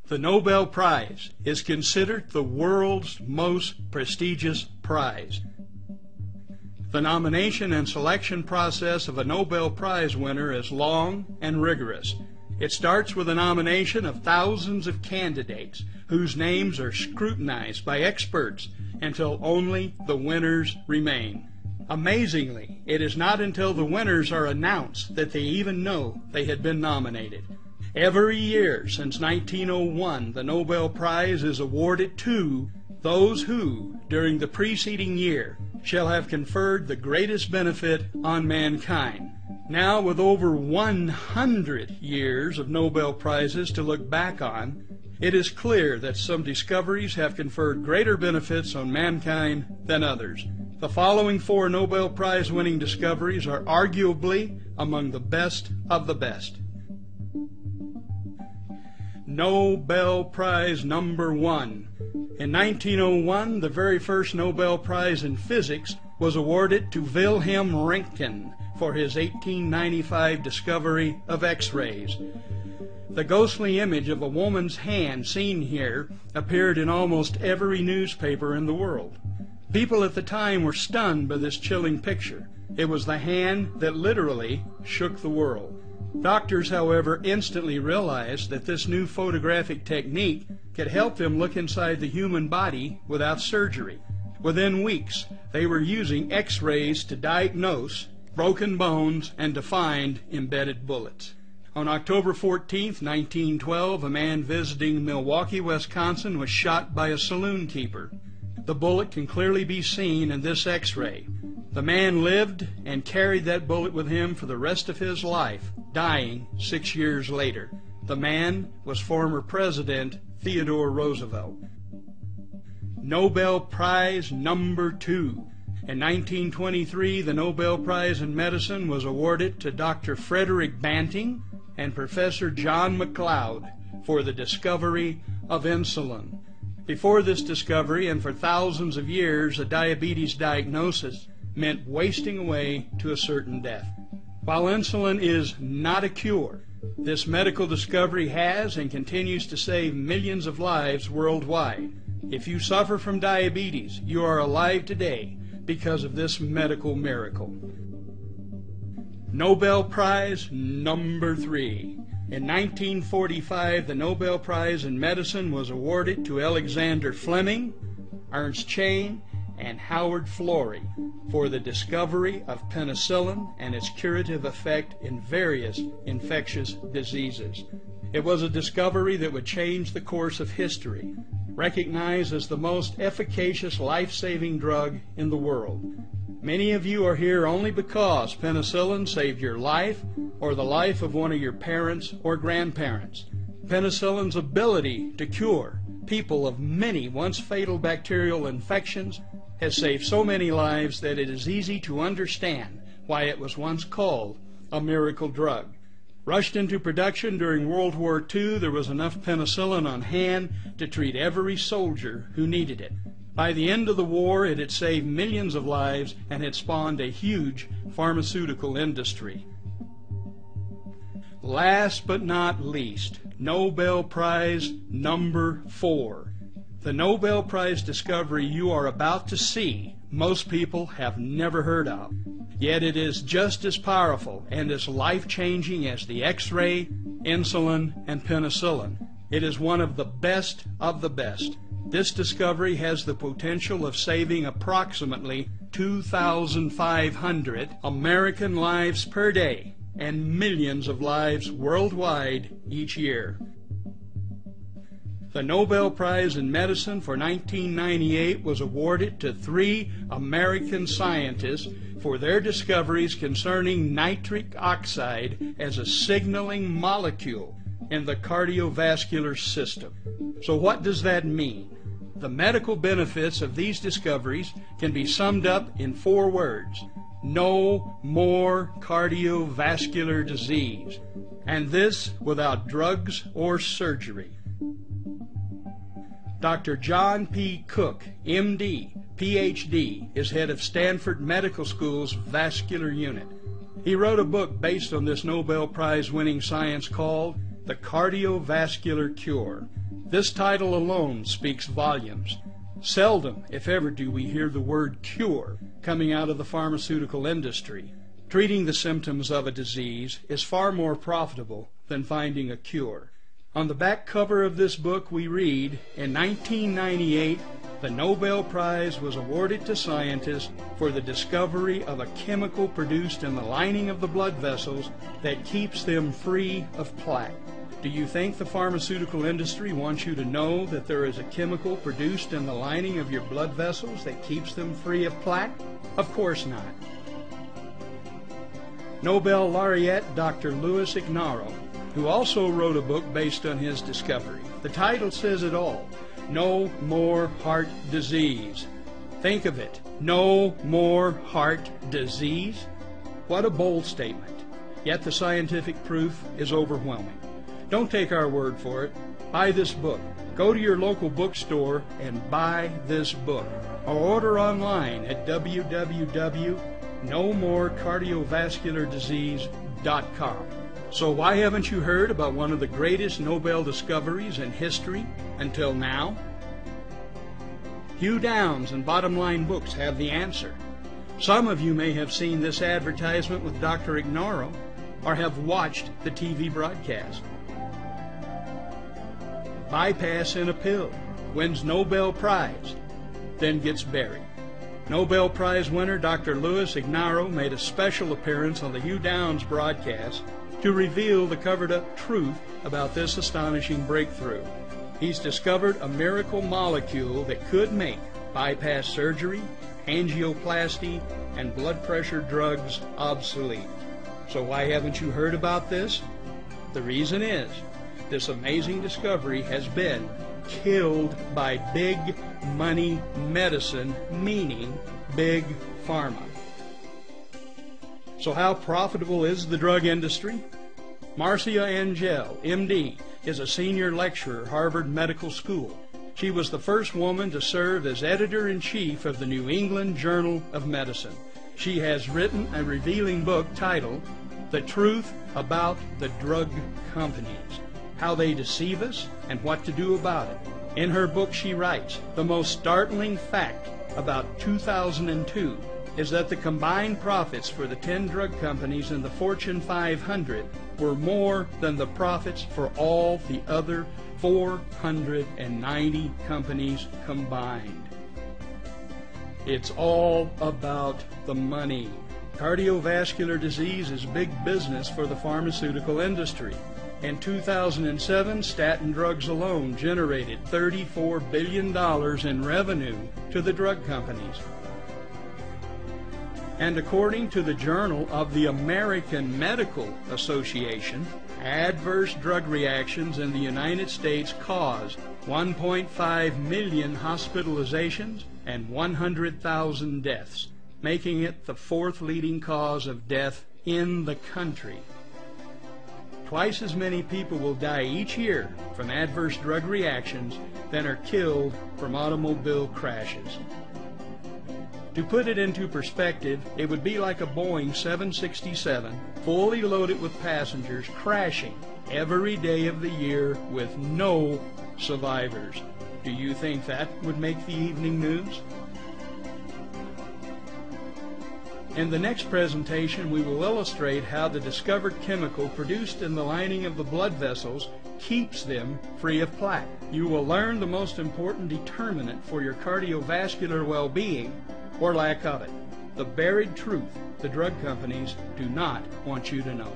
The Nobel Prize is considered the world's most prestigious prize. The nomination and selection process of a Nobel Prize winner is long and rigorous. It starts with a nomination of thousands of candidates whose names are scrutinized by experts until only the winners remain. Amazingly, it is not until the winners are announced that they even know they had been nominated. Every year since 1901, the Nobel Prize is awarded to those who, during the preceding year, shall have conferred the greatest benefit on mankind. Now, with over 100 years of Nobel Prizes to look back on, it is clear that some discoveries have conferred greater benefits on mankind than others. The following 4 Nobel Prize winning discoveries are arguably among the best of the best. Nobel Prize number 1. In 1901, the very first Nobel Prize in Physics was awarded to Wilhelm Röntgen for his 1895 discovery of X-rays. The ghostly image of a woman's hand seen here appeared in almost every newspaper in the world. People at the time were stunned by this chilling picture. It was the hand that literally shook the world. Doctors, however, instantly realized that this new photographic technique could help them look inside the human body without surgery. Within weeks, they were using X-rays to diagnose broken bones and to find embedded bullets. On October 14, 1912, a man visiting Milwaukee, Wisconsin was shot by a saloon keeper. The bullet can clearly be seen in this X-ray. The man lived and carried that bullet with him for the rest of his life, dying 6 years later. The man was former President Theodore Roosevelt. Nobel Prize number 2. In 1923, the Nobel Prize in Medicine was awarded to Dr. Frederick Banting and Professor John McLeod for the discovery of insulin. Before this discovery, and for thousands of years, a diabetes diagnosis meant wasting away to a certain death. While insulin is not a cure, this medical discovery has and continues to save millions of lives worldwide. If you suffer from diabetes, you are alive today because of this medical miracle. Nobel Prize number 3. In 1945, the Nobel Prize in Medicine was awarded to Alexander Fleming, Ernst Chain, and Howard Florey for the discovery of penicillin and its curative effect in various infectious diseases. It was a discovery that would change the course of history, recognized as the most efficacious life-saving drug in the world. Many of you are here only because penicillin saved your life or the life of one of your parents or grandparents. Penicillin's ability to cure people of many once fatal bacterial infections has saved so many lives that it is easy to understand why it was once called a miracle drug. Rushed into production during World War II, there was enough penicillin on hand to treat every soldier who needed it. By the end of the war, it had saved millions of lives and had spawned a huge pharmaceutical industry. Last but not least, Nobel Prize number 4. The Nobel Prize discovery you are about to see, most people have never heard of. Yet it is just as powerful and as life-changing as the X-ray, insulin, and penicillin. It is one of the best of the best. This discovery has the potential of saving approximately 2,500 American lives per day and millions of lives worldwide each year. The Nobel Prize in Medicine for 1998 was awarded to 3 American scientists for their discoveries concerning nitric oxide as a signaling molecule in the cardiovascular system. So what does that mean? The medical benefits of these discoveries can be summed up in 4 words. No more cardiovascular disease. And this without drugs or surgery. Dr. John P. Cook, M.D., Ph.D., is head of Stanford Medical School's vascular unit. He wrote a book based on this Nobel Prize winning science called The Cardiovascular Cure. This title alone speaks volumes. Seldom, if ever, do we hear the word cure coming out of the pharmaceutical industry. Treating the symptoms of a disease is far more profitable than finding a cure. On the back cover of this book we read, in 1998, the Nobel Prize was awarded to scientists for the discovery of a chemical produced in the lining of the blood vessels that keeps them free of plaque. Do you think the pharmaceutical industry wants you to know that there is a chemical produced in the lining of your blood vessels that keeps them free of plaque? Of course not. Nobel laureate Dr. Louis Ignarro, who also wrote a book based on his discovery. The title says it all: No More Heart Disease. Think of it, no more heart disease? What a bold statement. Yet the scientific proof is overwhelming. Don't take our word for it. Buy this book. Go to your local bookstore and buy this book. Or order online at www.nomorecardiovasculardisease.com. So why haven't you heard about one of the greatest Nobel discoveries in history until now? Hugh Downs and Bottom Line Books have the answer. Some of you may have seen this advertisement with Dr. Ignarro or have watched the TV broadcast. Bypass in a pill, wins Nobel Prize, then gets buried. Nobel Prize winner Dr. Louis Ignarro made a special appearance on the Hugh Downs broadcast to reveal the covered-up truth about this astonishing breakthrough. He's discovered a miracle molecule that could make bypass surgery, angioplasty, and blood pressure drugs obsolete. So why haven't you heard about this? The reason is, this amazing discovery has been killed by big money medicine, meaning big pharma. So how profitable is the drug industry? Marcia Angell, MD, is a senior lecturer at Harvard Medical School. She was the first woman to serve as editor-in-chief of the New England Journal of Medicine. She has written a revealing book titled The Truth About the Drug Companies, How They Deceive Us and What to Do About It. In her book she writes, the most startling fact about 2002 is that the combined profits for the 10 drug companies in the Fortune 500 were more than the profits for all the other 490 companies combined. It's all about the money. Cardiovascular disease is big business for the pharmaceutical industry. In 2007, statin drugs alone generated $34 billion in revenue to the drug companies. And according to the Journal of the American Medical Association, adverse drug reactions in the United States cause 1.5 million hospitalizations and 100,000 deaths, making it the fourth leading cause of death in the country. Twice as many people will die each year from adverse drug reactions than are killed from automobile crashes. To put it into perspective, it would be like a Boeing 767 fully loaded with passengers crashing every day of the year with no survivors. Do you think that would make the evening news? In the next presentation, we will illustrate how the discovered chemical produced in the lining of the blood vessels keeps them free of plaque. You will learn the most important determinant for your cardiovascular well-being, or lack of it, the buried truth the drug companies do not want you to know.